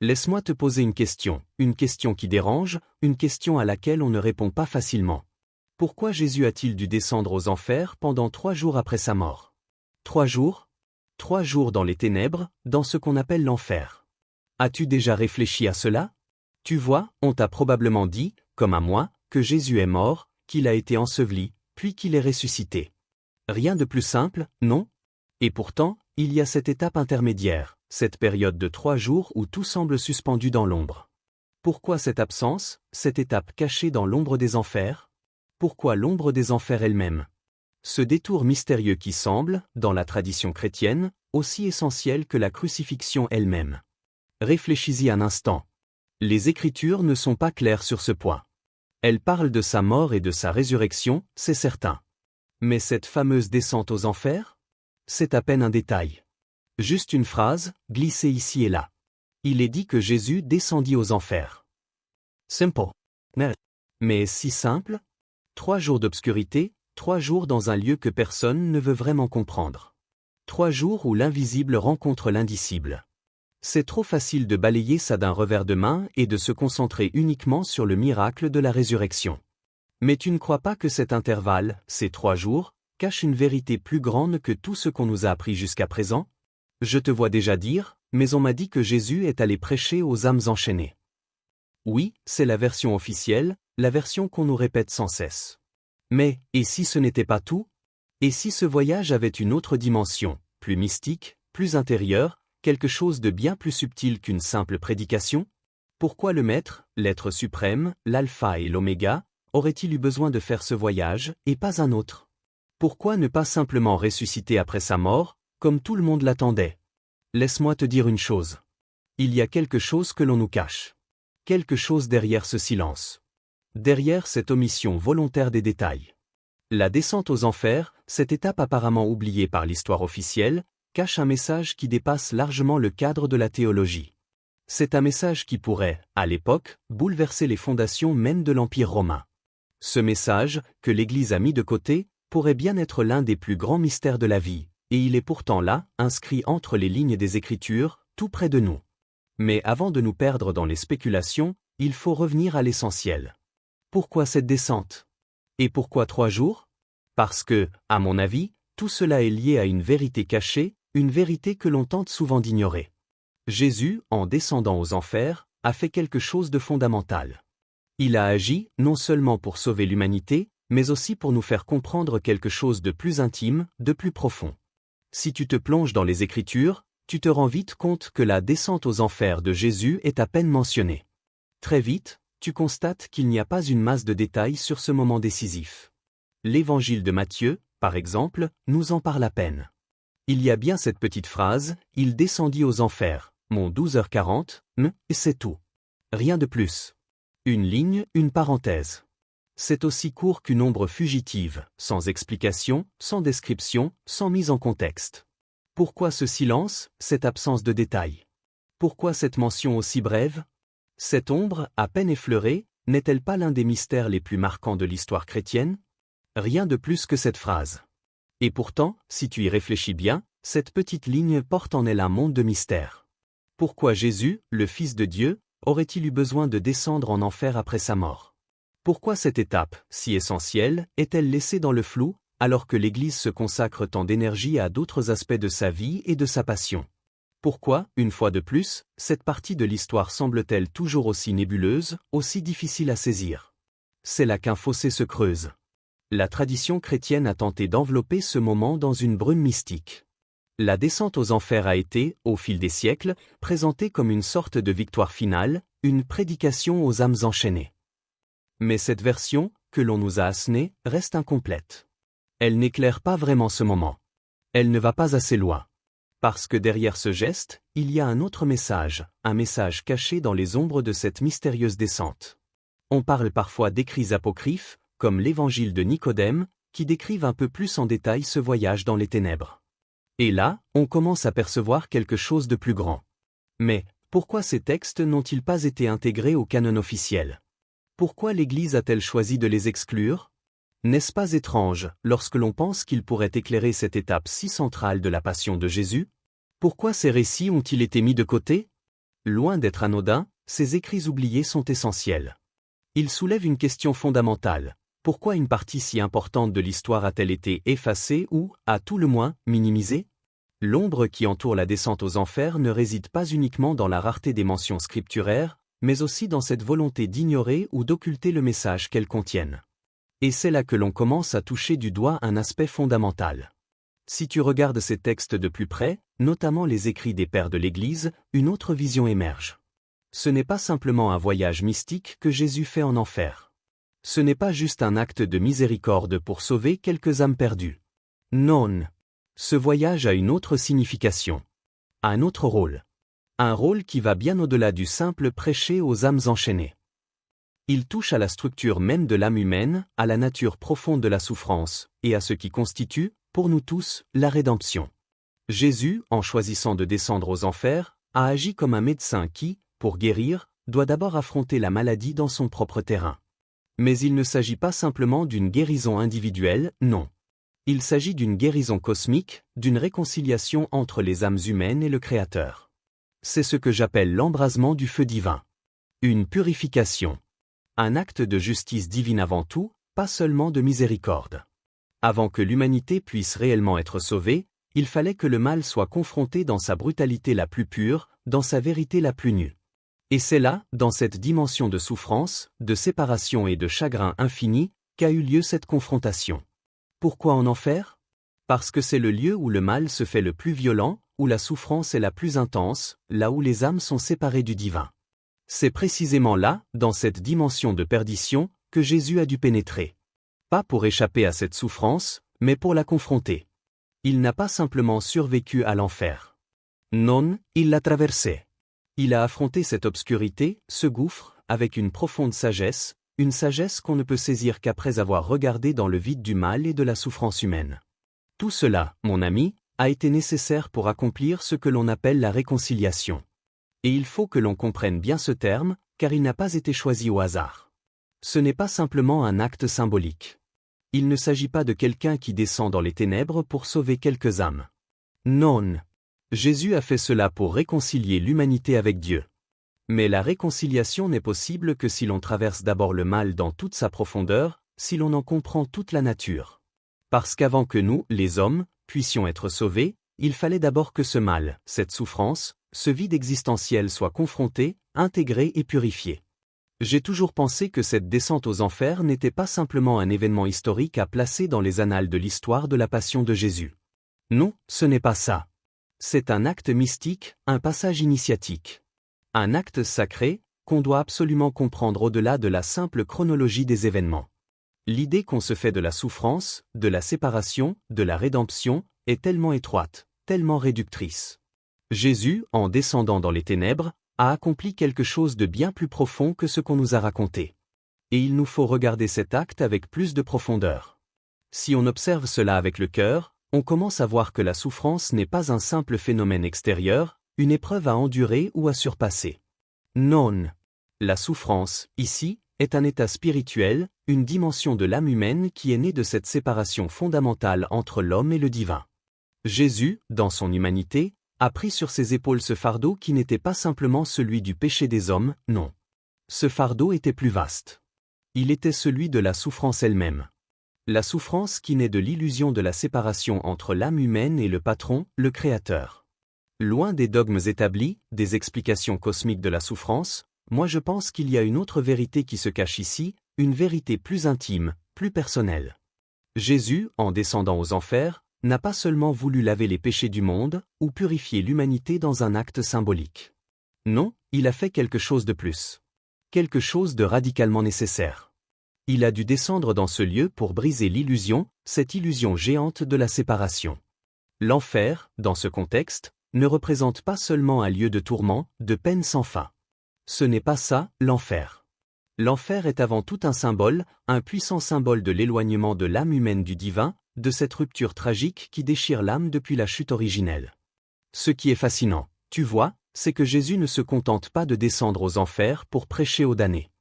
Laisse-moi te poser une question qui dérange, une question à laquelle on ne répond pas facilement. Pourquoi Jésus a-t-il dû descendre aux enfers pendant 3 jours après sa mort? 3 jours? 3 jours dans les ténèbres, dans ce qu'on appelle l'enfer. As-tu déjà réfléchi à cela? Tu vois, on t'a probablement dit, comme à moi, que Jésus est mort, qu'il a été enseveli, puis qu'il est ressuscité. Rien de plus simple, non? Et pourtant, il y a cette étape intermédiaire, cette période de 3 jours où tout semble suspendu dans l'ombre. Pourquoi cette absence, cette étape cachée dans l'ombre des enfers? Pourquoi l'ombre des enfers elle-même? Ce détour mystérieux qui semble, dans la tradition chrétienne, aussi essentiel que la crucifixion elle-même. Réfléchis-y un instant. Les Écritures ne sont pas claires sur ce point. Elles parlent de sa mort et de sa résurrection, c'est certain. Mais cette fameuse descente aux enfers? C'est à peine un détail. Juste une phrase, glissée ici et là. Il est dit que Jésus descendit aux enfers. Simple. Mais si simple? 3 jours d'obscurité, 3 jours dans un lieu que personne ne veut vraiment comprendre. 3 jours où l'invisible rencontre l'indicible. C'est trop facile de balayer ça d'un revers de main et de se concentrer uniquement sur le miracle de la résurrection. Mais tu ne crois pas que cet intervalle, ces 3 jours, cache une vérité plus grande que tout ce qu'on nous a appris jusqu'à présent? Je te vois déjà dire, mais on m'a dit que Jésus est allé prêcher aux âmes enchaînées. Oui, c'est la version officielle, la version qu'on nous répète sans cesse. Mais, et si ce n'était pas tout? Et si ce voyage avait une autre dimension, plus mystique, plus intérieure, quelque chose de bien plus subtil qu'une simple prédication? Pourquoi le Maître, l'être suprême, l'alpha et l'oméga, aurait-il eu besoin de faire ce voyage, et pas un autre? Pourquoi ne pas simplement ressusciter après sa mort, comme tout le monde l'attendait? Laisse-moi te dire une chose. Il y a quelque chose que l'on nous cache. Quelque chose derrière ce silence. Derrière cette omission volontaire des détails. La descente aux enfers, cette étape apparemment oubliée par l'histoire officielle, cache un message qui dépasse largement le cadre de la théologie. C'est un message qui pourrait, à l'époque, bouleverser les fondations même de l'Empire romain. Ce message, que l'Église a mis de côté, pourrait bien être l'un des plus grands mystères de la vie, et il est pourtant là, inscrit entre les lignes des Écritures, tout près de nous. Mais avant de nous perdre dans les spéculations, il faut revenir à l'essentiel. Pourquoi cette descente? Et pourquoi 3 jours? Parce que, à mon avis, tout cela est lié à une vérité cachée, une vérité que l'on tente souvent d'ignorer. Jésus, en descendant aux enfers, a fait quelque chose de fondamental. Il a agi, non seulement pour sauver l'humanité, mais aussi pour nous faire comprendre quelque chose de plus intime, de plus profond. Si tu te plonges dans les Écritures, tu te rends vite compte que la descente aux enfers de Jésus est à peine mentionnée. Très vite, tu constates qu'il n'y a pas une masse de détails sur ce moment décisif. L'Évangile de Matthieu, par exemple, nous en parle à peine. Il y a bien cette petite phrase, « Il descendit aux enfers, mon 12h40, et c'est tout. » Rien de plus. Une ligne, une parenthèse. C'est aussi court qu'une ombre fugitive, sans explication, sans description, sans mise en contexte. Pourquoi ce silence, cette absence de détails? Pourquoi cette mention aussi brève? Cette ombre, à peine effleurée, n'est-elle pas l'un des mystères les plus marquants de l'histoire chrétienne? Rien de plus que cette phrase. Et pourtant, si tu y réfléchis bien, cette petite ligne porte en elle un monde de mystères. Pourquoi Jésus, le Fils de Dieu, aurait-il eu besoin de descendre en enfer après sa mort? Pourquoi cette étape, si essentielle, est-elle laissée dans le flou, alors que l'Église se consacre tant d'énergie à d'autres aspects de sa vie et de sa passion? Pourquoi, une fois de plus, cette partie de l'histoire semble-t-elle toujours aussi nébuleuse, aussi difficile à saisir? C'est là qu'un fossé se creuse. La tradition chrétienne a tenté d'envelopper ce moment dans une brume mystique. La descente aux enfers a été, au fil des siècles, présentée comme une sorte de victoire finale, une prédication aux âmes enchaînées. Mais cette version, que l'on nous a assénée, reste incomplète. Elle n'éclaire pas vraiment ce moment. Elle ne va pas assez loin. Parce que derrière ce geste, il y a un autre message, un message caché dans les ombres de cette mystérieuse descente. On parle parfois d'écrits apocryphes, comme l'Évangile de Nicodème, qui décrivent un peu plus en détail ce voyage dans les ténèbres. Et là, on commence à percevoir quelque chose de plus grand. Mais, pourquoi ces textes n'ont-ils pas été intégrés au canon officiel? Pourquoi l'Église a-t-elle choisi de les exclure? N'est-ce pas étrange, lorsque l'on pense qu'ils pourraient éclairer cette étape si centrale de la passion de Jésus? Pourquoi ces récits ont-ils été mis de côté? Loin d'être anodins, ces écrits oubliés sont essentiels. Ils soulèvent une question fondamentale. Pourquoi une partie si importante de l'histoire a-t-elle été effacée ou, à tout le moins, minimisée? L'ombre qui entoure la descente aux enfers ne réside pas uniquement dans la rareté des mentions scripturaires, mais aussi dans cette volonté d'ignorer ou d'occulter le message qu'elles contiennent. Et c'est là que l'on commence à toucher du doigt un aspect fondamental. Si tu regardes ces textes de plus près, notamment les écrits des pères de l'Église, une autre vision émerge. Ce n'est pas simplement un voyage mystique que Jésus fait en enfer. Ce n'est pas juste un acte de miséricorde pour sauver quelques âmes perdues. Non. Ce voyage a une autre signification. Un autre rôle. Un rôle qui va bien au-delà du simple prêcher aux âmes enchaînées. Il touche à la structure même de l'âme humaine, à la nature profonde de la souffrance, et à ce qui constitue, pour nous tous, la rédemption. Jésus, en choisissant de descendre aux enfers, a agi comme un médecin qui, pour guérir, doit d'abord affronter la maladie dans son propre terrain. Mais il ne s'agit pas simplement d'une guérison individuelle, non. Il s'agit d'une guérison cosmique, d'une réconciliation entre les âmes humaines et le Créateur. C'est ce que j'appelle l'embrasement du feu divin. Une purification. Un acte de justice divine avant tout, pas seulement de miséricorde. Avant que l'humanité puisse réellement être sauvée, il fallait que le mal soit confronté dans sa brutalité la plus pure, dans sa vérité la plus nue. Et c'est là, dans cette dimension de souffrance, de séparation et de chagrin infini, qu'a eu lieu cette confrontation. Pourquoi en enfer? Parce que c'est le lieu où le mal se fait le plus violent, où la souffrance est la plus intense, là où les âmes sont séparées du divin. C'est précisément là, dans cette dimension de perdition, que Jésus a dû pénétrer. Pas pour échapper à cette souffrance, mais pour la confronter. Il n'a pas simplement survécu à l'enfer. Non, il l'a traversé. Il a affronté cette obscurité, ce gouffre, avec une profonde sagesse, une sagesse qu'on ne peut saisir qu'après avoir regardé dans le vide du mal et de la souffrance humaine. Tout cela, mon ami, a été nécessaire pour accomplir ce que l'on appelle la réconciliation. Et il faut que l'on comprenne bien ce terme, car il n'a pas été choisi au hasard. Ce n'est pas simplement un acte symbolique. Il ne s'agit pas de quelqu'un qui descend dans les ténèbres pour sauver quelques âmes. Non. Jésus a fait cela pour réconcilier l'humanité avec Dieu. Mais la réconciliation n'est possible que si l'on traverse d'abord le mal dans toute sa profondeur, si l'on en comprend toute la nature. Parce qu'avant que nous, les hommes, puissions être sauvés, il fallait d'abord que ce mal, cette souffrance, ce vide existentiel soit confronté, intégré et purifié. J'ai toujours pensé que cette descente aux enfers n'était pas simplement un événement historique à placer dans les annales de l'histoire de la Passion de Jésus. Non, ce n'est pas ça. C'est un acte mystique, un passage initiatique. Un acte sacré, qu'on doit absolument comprendre au-delà de la simple chronologie des événements. L'idée qu'on se fait de la souffrance, de la séparation, de la rédemption, est tellement étroite, tellement réductrice. Jésus, en descendant dans les ténèbres, a accompli quelque chose de bien plus profond que ce qu'on nous a raconté. Et il nous faut regarder cet acte avec plus de profondeur. Si on observe cela avec le cœur, on commence à voir que la souffrance n'est pas un simple phénomène extérieur, une épreuve à endurer ou à surpasser. Non. La souffrance, ici, est un état spirituel, une dimension de l'âme humaine qui est née de cette séparation fondamentale entre l'homme et le divin. Jésus, dans son humanité, a pris sur ses épaules ce fardeau qui n'était pas simplement celui du péché des hommes, non. Ce fardeau était plus vaste. Il était celui de la souffrance elle-même. La souffrance qui naît de l'illusion de la séparation entre l'âme humaine et le patron, le Créateur. Loin des dogmes établis, des explications cosmiques de la souffrance, moi je pense qu'il y a une autre vérité qui se cache ici, une vérité plus intime, plus personnelle. Jésus, en descendant aux enfers, n'a pas seulement voulu laver les péchés du monde, ou purifier l'humanité dans un acte symbolique. Non, il a fait quelque chose de plus. Quelque chose de radicalement nécessaire. Il a dû descendre dans ce lieu pour briser l'illusion, cette illusion géante de la séparation. L'enfer, dans ce contexte, ne représente pas seulement un lieu de tourment, de peine sans fin. Ce n'est pas ça, l'enfer. L'enfer est avant tout un symbole, un puissant symbole de l'éloignement de l'âme humaine du divin, de cette rupture tragique qui déchire l'âme depuis la chute originelle. Ce qui est fascinant, tu vois, c'est que Jésus ne se contente pas de descendre aux enfers pour prêcher aux damnés.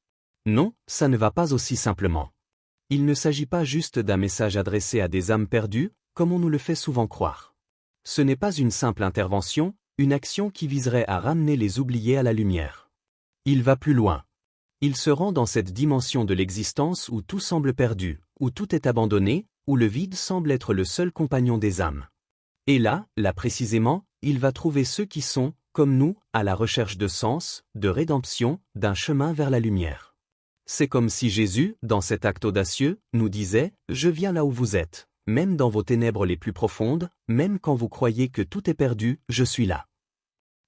Non, ça ne va pas aussi simplement. Il ne s'agit pas juste d'un message adressé à des âmes perdues, comme on nous le fait souvent croire. Ce n'est pas une simple intervention, une action qui viserait à ramener les oubliés à la lumière. Il va plus loin. Il se rend dans cette dimension de l'existence où tout semble perdu, où tout est abandonné, où le vide semble être le seul compagnon des âmes. Et là précisément, il va trouver ceux qui sont, comme nous, à la recherche de sens, de rédemption, d'un chemin vers la lumière. C'est comme si Jésus, dans cet acte audacieux, nous disait « Je viens là où vous êtes, même dans vos ténèbres les plus profondes, même quand vous croyez que tout est perdu, je suis là. »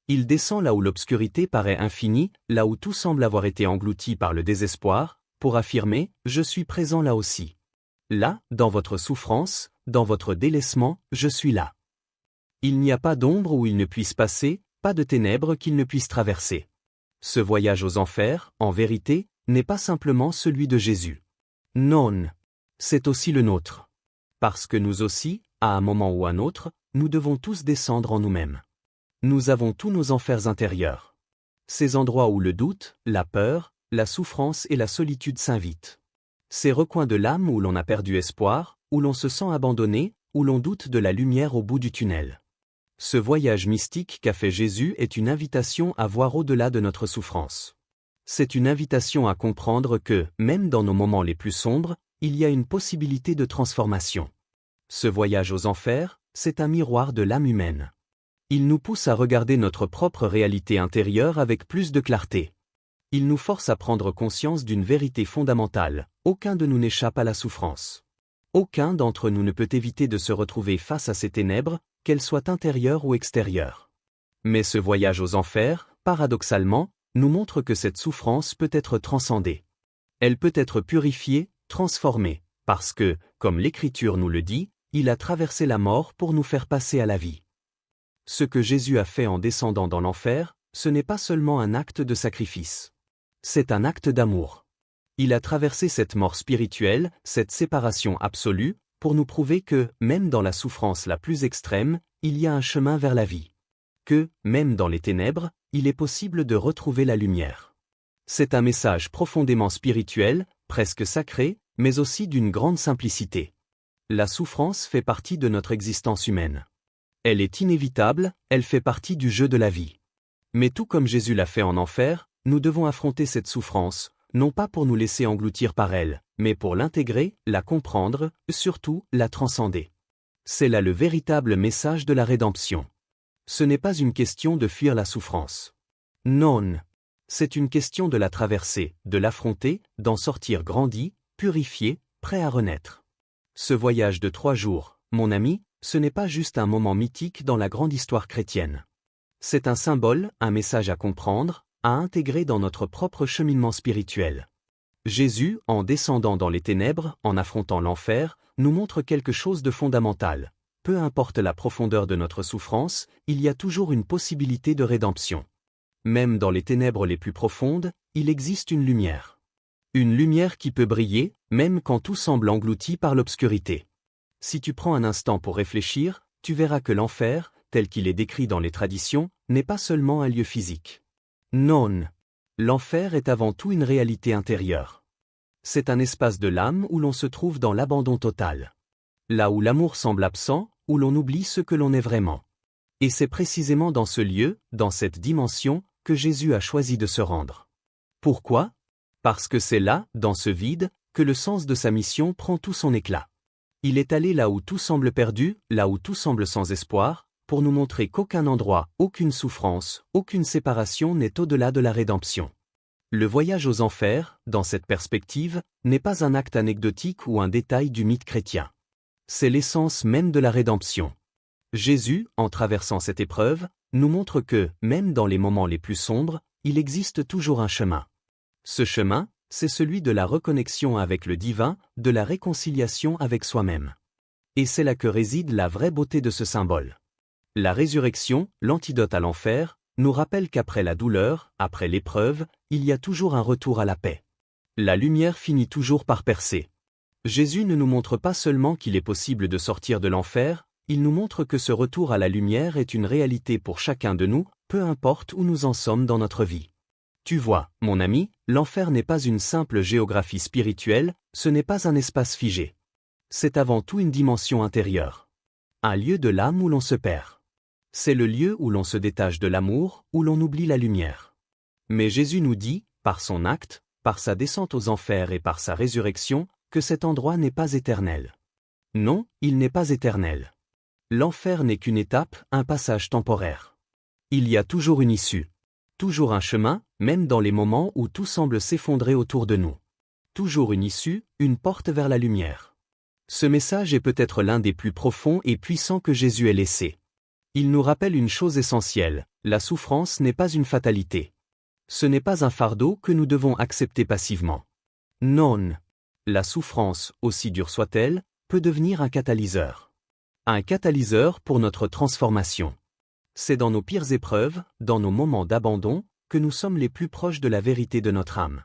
Il descend là où l'obscurité paraît infinie, là où tout semble avoir été englouti par le désespoir, pour affirmer « Je suis présent là aussi. Là, dans votre souffrance, dans votre délaissement, je suis là. » Il n'y a pas d'ombre où il ne puisse passer, pas de ténèbres qu'il ne puisse traverser. Ce voyage aux enfers, en vérité, n'est pas simplement celui de Jésus. Non. C'est aussi le nôtre. Parce que nous aussi, à un moment ou un autre, nous devons tous descendre en nous-mêmes. Nous avons tous nos enfers intérieurs. Ces endroits où le doute, la peur, la souffrance et la solitude s'invitent. Ces recoins de l'âme où l'on a perdu espoir, où l'on se sent abandonné, où l'on doute de la lumière au bout du tunnel. Ce voyage mystique qu'a fait Jésus est une invitation à voir au-delà de notre souffrance. C'est une invitation à comprendre que, même dans nos moments les plus sombres, il y a une possibilité de transformation. Ce voyage aux enfers, c'est un miroir de l'âme humaine. Il nous pousse à regarder notre propre réalité intérieure avec plus de clarté. Il nous force à prendre conscience d'une vérité fondamentale, aucun de nous n'échappe à la souffrance. Aucun d'entre nous ne peut éviter de se retrouver face à ces ténèbres, qu'elles soient intérieures ou extérieures. Mais ce voyage aux enfers, paradoxalement, nous montre que cette souffrance peut être transcendée. Elle peut être purifiée, transformée, parce que, comme l'Écriture nous le dit, il a traversé la mort pour nous faire passer à la vie. Ce que Jésus a fait en descendant dans l'enfer, ce n'est pas seulement un acte de sacrifice. C'est un acte d'amour. Il a traversé cette mort spirituelle, cette séparation absolue, pour nous prouver que, même dans la souffrance la plus extrême, il y a un chemin vers la vie. Que, même dans les ténèbres, il est possible de retrouver la lumière. C'est un message profondément spirituel, presque sacré, mais aussi d'une grande simplicité. La souffrance fait partie de notre existence humaine. Elle est inévitable, elle fait partie du jeu de la vie. Mais tout comme Jésus l'a fait en enfer, nous devons affronter cette souffrance, non pas pour nous laisser engloutir par elle, mais pour l'intégrer, la comprendre, surtout, la transcender. C'est là le véritable message de la rédemption. Ce n'est pas une question de fuir la souffrance. Non. C'est une question de la traverser, de l'affronter, d'en sortir grandi, purifié, prêt à renaître. Ce voyage de 3 jours, mon ami, ce n'est pas juste un moment mythique dans la grande histoire chrétienne. C'est un symbole, un message à comprendre, à intégrer dans notre propre cheminement spirituel. Jésus, en descendant dans les ténèbres, en affrontant l'enfer, nous montre quelque chose de fondamental. Peu importe la profondeur de notre souffrance, il y a toujours une possibilité de rédemption. Même dans les ténèbres les plus profondes, il existe une lumière. Une lumière qui peut briller, même quand tout semble englouti par l'obscurité. Si tu prends un instant pour réfléchir, tu verras que l'enfer, tel qu'il est décrit dans les traditions, n'est pas seulement un lieu physique. Non. L'enfer est avant tout une réalité intérieure. C'est un espace de l'âme où l'on se trouve dans l'abandon total. Là où l'amour semble absent, où l'on oublie ce que l'on est vraiment. Et c'est précisément dans ce lieu, dans cette dimension, que Jésus a choisi de se rendre. Pourquoi ? Parce que c'est là, dans ce vide, que le sens de sa mission prend tout son éclat. Il est allé là où tout semble perdu, là où tout semble sans espoir, pour nous montrer qu'aucun endroit, aucune souffrance, aucune séparation n'est au-delà de la rédemption. Le voyage aux enfers, dans cette perspective, n'est pas un acte anecdotique ou un détail du mythe chrétien. C'est l'essence même de la rédemption. Jésus, en traversant cette épreuve, nous montre que, même dans les moments les plus sombres, il existe toujours un chemin. Ce chemin, c'est celui de la reconnexion avec le divin, de la réconciliation avec soi-même. Et c'est là que réside la vraie beauté de ce symbole. La résurrection, l'antidote à l'enfer, nous rappelle qu'après la douleur, après l'épreuve, il y a toujours un retour à la paix. La lumière finit toujours par percer. Jésus ne nous montre pas seulement qu'il est possible de sortir de l'enfer, il nous montre que ce retour à la lumière est une réalité pour chacun de nous, peu importe où nous en sommes dans notre vie. Tu vois, mon ami, l'enfer n'est pas une simple géographie spirituelle, ce n'est pas un espace figé. C'est avant tout une dimension intérieure. Un lieu de l'âme où l'on se perd. C'est le lieu où l'on se détache de l'amour, où l'on oublie la lumière. Mais Jésus nous dit, par son acte, par sa descente aux enfers et par sa résurrection, que cet endroit n'est pas éternel. Non, il n'est pas éternel. L'enfer n'est qu'une étape, un passage temporaire. Il y a toujours une issue. Toujours un chemin, même dans les moments où tout semble s'effondrer autour de nous. Toujours une issue, une porte vers la lumière. Ce message est peut-être l'un des plus profonds et puissants que Jésus ait laissé. Il nous rappelle une chose essentielle, la souffrance n'est pas une fatalité. Ce n'est pas un fardeau que nous devons accepter passivement. Non. La souffrance, aussi dure soit-elle, peut devenir un catalyseur. Un catalyseur pour notre transformation. C'est dans nos pires épreuves, dans nos moments d'abandon, que nous sommes les plus proches de la vérité de notre âme.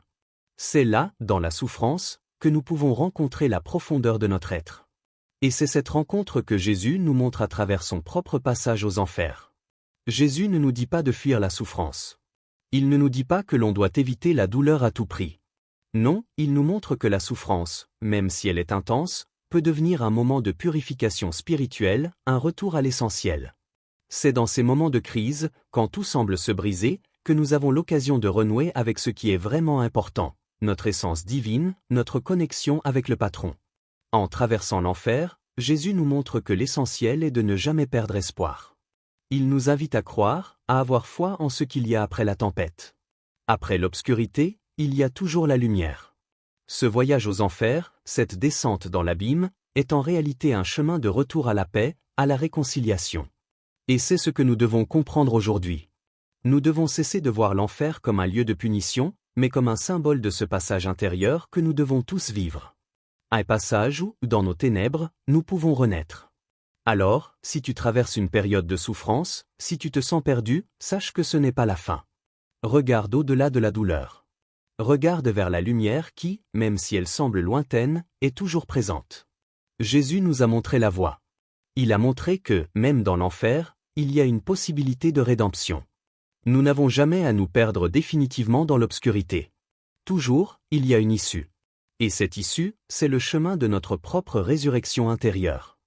C'est là, dans la souffrance, que nous pouvons rencontrer la profondeur de notre être. Et c'est cette rencontre que Jésus nous montre à travers son propre passage aux enfers. Jésus ne nous dit pas de fuir la souffrance. Il ne nous dit pas que l'on doit éviter la douleur à tout prix. Non, il nous montre que la souffrance, même si elle est intense, peut devenir un moment de purification spirituelle, un retour à l'essentiel. C'est dans ces moments de crise, quand tout semble se briser, que nous avons l'occasion de renouer avec ce qui est vraiment important, notre essence divine, notre connexion avec le Patron. En traversant l'enfer, Jésus nous montre que l'essentiel est de ne jamais perdre espoir. Il nous invite à croire, à avoir foi en ce qu'il y a après la tempête. Après l'obscurité, il y a toujours la lumière. Ce voyage aux enfers, cette descente dans l'abîme, est en réalité un chemin de retour à la paix, à la réconciliation. Et c'est ce que nous devons comprendre aujourd'hui. Nous devons cesser de voir l'enfer comme un lieu de punition, mais comme un symbole de ce passage intérieur que nous devons tous vivre. Un passage où, dans nos ténèbres, nous pouvons renaître. Alors, si tu traverses une période de souffrance, si tu te sens perdu, sache que ce n'est pas la fin. Regarde au-delà de la douleur. Regarde vers la lumière qui, même si elle semble lointaine, est toujours présente. Jésus nous a montré la voie. Il a montré que, même dans l'enfer, il y a une possibilité de rédemption. Nous n'avons jamais à nous perdre définitivement dans l'obscurité. Toujours, il y a une issue. Et cette issue, c'est le chemin de notre propre résurrection intérieure.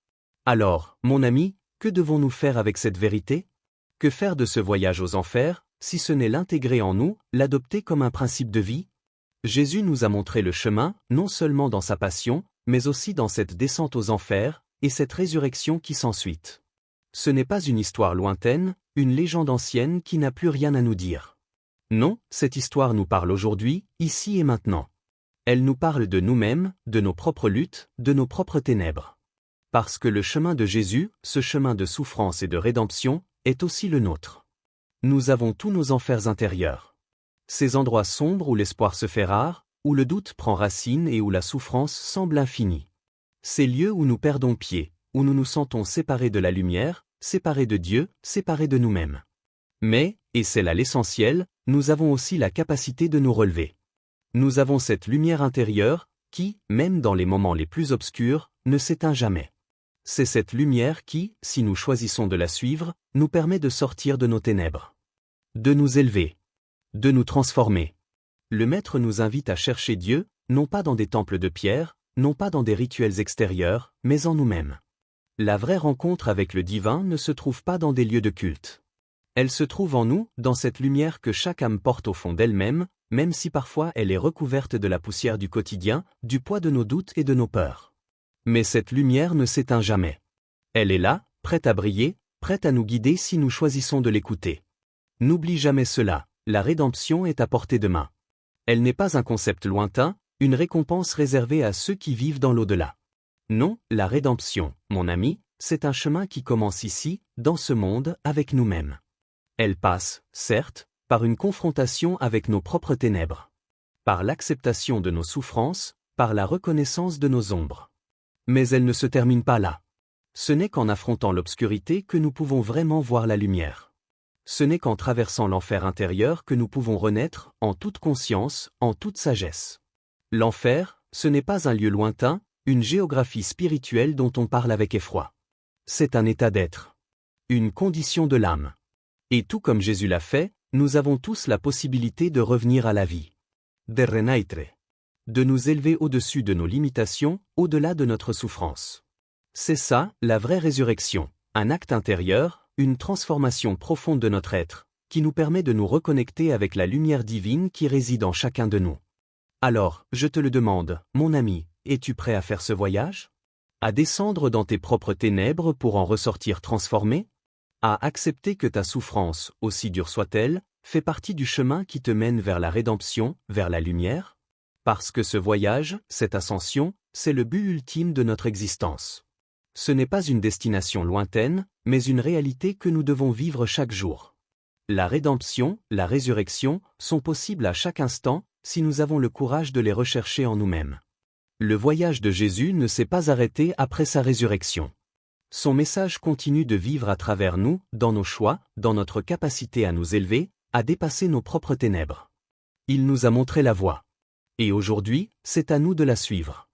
Alors, mon ami, que devons-nous faire avec cette vérité? Que faire de ce voyage aux enfers, si ce n'est l'intégrer en nous, l'adopter comme un principe de vie? Jésus nous a montré le chemin, non seulement dans sa passion, mais aussi dans cette descente aux enfers, et cette résurrection qui s'ensuit. Ce n'est pas une histoire lointaine, une légende ancienne qui n'a plus rien à nous dire. Non, cette histoire nous parle aujourd'hui, ici et maintenant. Elle nous parle de nous-mêmes, de nos propres luttes, de nos propres ténèbres. Parce que le chemin de Jésus, ce chemin de souffrance et de rédemption, est aussi le nôtre. Nous avons tous nos enfers intérieurs. Ces endroits sombres où l'espoir se fait rare, où le doute prend racine et où la souffrance semble infinie. Ces lieux où nous perdons pied, où nous nous sentons séparés de la lumière, séparés de Dieu, séparés de nous-mêmes. Mais, et c'est là l'essentiel, nous avons aussi la capacité de nous relever. Nous avons cette lumière intérieure, qui, même dans les moments les plus obscurs, ne s'éteint jamais. C'est cette lumière qui, si nous choisissons de la suivre, nous permet de sortir de nos ténèbres. De nous élever. De nous transformer. Le Maître nous invite à chercher Dieu, non pas dans des temples de pierre, non pas dans des rituels extérieurs, mais en nous-mêmes. La vraie rencontre avec le divin ne se trouve pas dans des lieux de culte. Elle se trouve en nous, dans cette lumière que chaque âme porte au fond d'elle-même, même si parfois elle est recouverte de la poussière du quotidien, du poids de nos doutes et de nos peurs. Mais cette lumière ne s'éteint jamais. Elle est là, prête à briller, prête à nous guider si nous choisissons de l'écouter. N'oublie jamais cela, la rédemption est à portée de main. Elle n'est pas un concept lointain, une récompense réservée à ceux qui vivent dans l'au-delà. Non, la rédemption, mon ami, c'est un chemin qui commence ici, dans ce monde, avec nous-mêmes. Elle passe, certes, par une confrontation avec nos propres ténèbres. Par l'acceptation de nos souffrances, par la reconnaissance de nos ombres. Mais elle ne se termine pas là. Ce n'est qu'en affrontant l'obscurité que nous pouvons vraiment voir la lumière. Ce n'est qu'en traversant l'enfer intérieur que nous pouvons renaître, en toute conscience, en toute sagesse. L'enfer, ce n'est pas un lieu lointain, une géographie spirituelle dont on parle avec effroi. C'est un état d'être. Une condition de l'âme. Et tout comme Jésus l'a fait, nous avons tous la possibilité de revenir à la vie. De renaître. De nous élever au-dessus de nos limitations, au-delà de notre souffrance. C'est ça, la vraie résurrection, un acte intérieur, une transformation profonde de notre être, qui nous permet de nous reconnecter avec la lumière divine qui réside en chacun de nous. Alors, je te le demande, mon ami, es-tu prêt à faire ce voyage? À descendre dans tes propres ténèbres pour en ressortir transformé? À accepter que ta souffrance, aussi dure soit-elle, fait partie du chemin qui te mène vers la rédemption, vers la lumière? Parce que ce voyage, cette ascension, c'est le but ultime de notre existence. Ce n'est pas une destination lointaine, mais une réalité que nous devons vivre chaque jour. La rédemption, la résurrection, sont possibles à chaque instant, si nous avons le courage de les rechercher en nous-mêmes. Le voyage de Jésus ne s'est pas arrêté après sa résurrection. Son message continue de vivre à travers nous, dans nos choix, dans notre capacité à nous élever, à dépasser nos propres ténèbres. Il nous a montré la voie. Et aujourd'hui, c'est à nous de la suivre.